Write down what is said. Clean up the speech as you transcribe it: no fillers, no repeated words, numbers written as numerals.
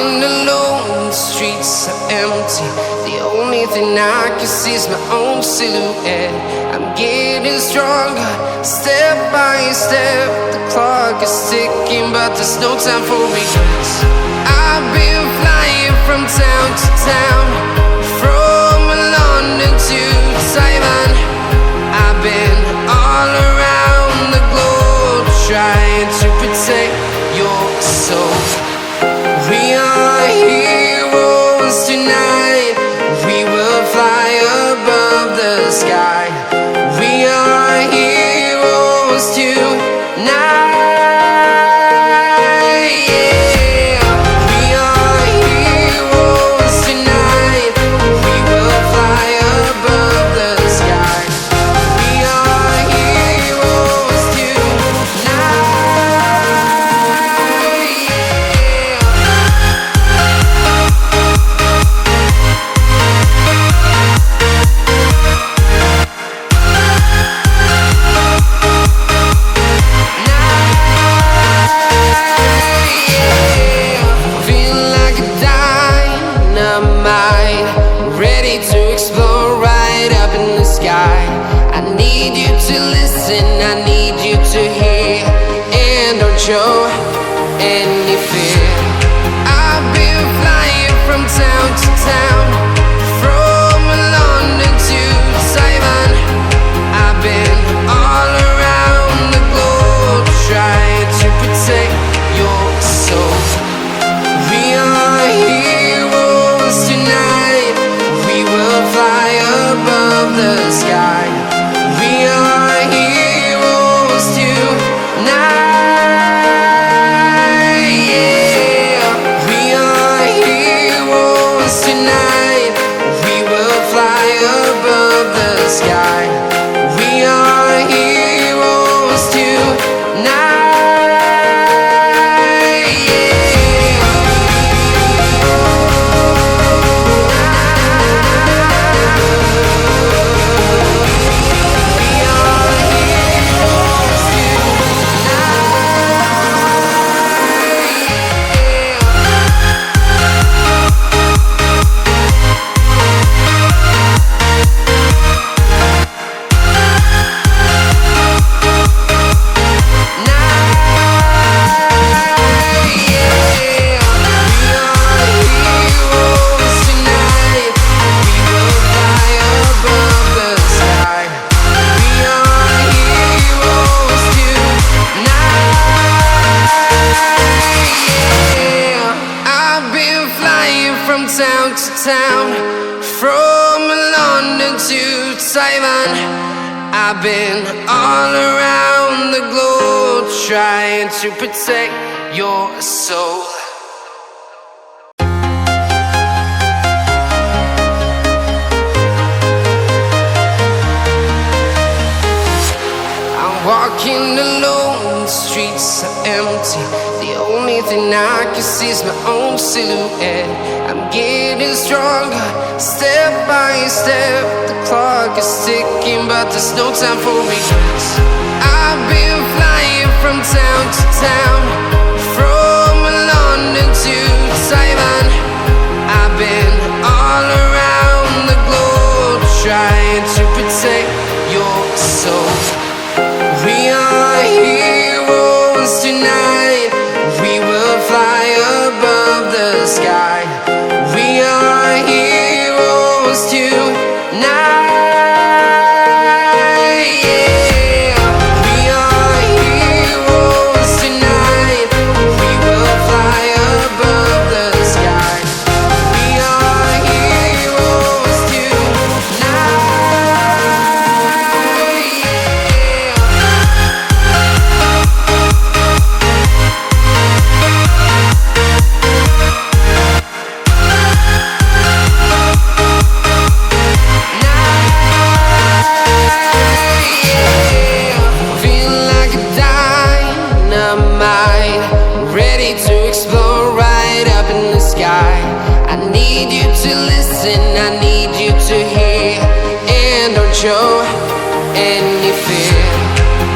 walking alone, the streets are empty. The only thing I can see is my own silhouette. I'm getting stronger, step by step. The clock is ticking, but there's no time for regrets. I've been flying from town to town, from London to Taiwan. I've been all around the globe, trying to protect your soul. We are heroes tonight. We will fly above the sky. We are heroes tonight. Yeah. We are heroes tonight. We will fly above the sky. We are heroes tonight. Ready to explore right up in the sky. I need you to listen, I need you to hear, and don't show any fear. I've been flying from town to town, from London to Taiwan. I've been all around the globe, trying to protect your soul. We are heroes tonight. We will fly above the sky. We are heroes tonight. Yeah. We are heroes tonight. We will fly above the sky. We are heroes tonight. Town to town, from London to Taiwan. I've been all around the globe, trying to protect your soul. I'm walking alone, the streets are empty. The only thing I can see is my own silhouette. I'm getting stronger, step by step. The clock is ticking, but there's no time for regrets. I've been flying from town to town, from London to Taiwan. I've been all around the globe, trying to protect your soul. We are heroes tonight. We will fly above the sky. We are heroes tonight. Yeah. We are heroes tonight. We will fly above the sky. We are heroes tonight. I need you to listen, I need you to hear, and don't show any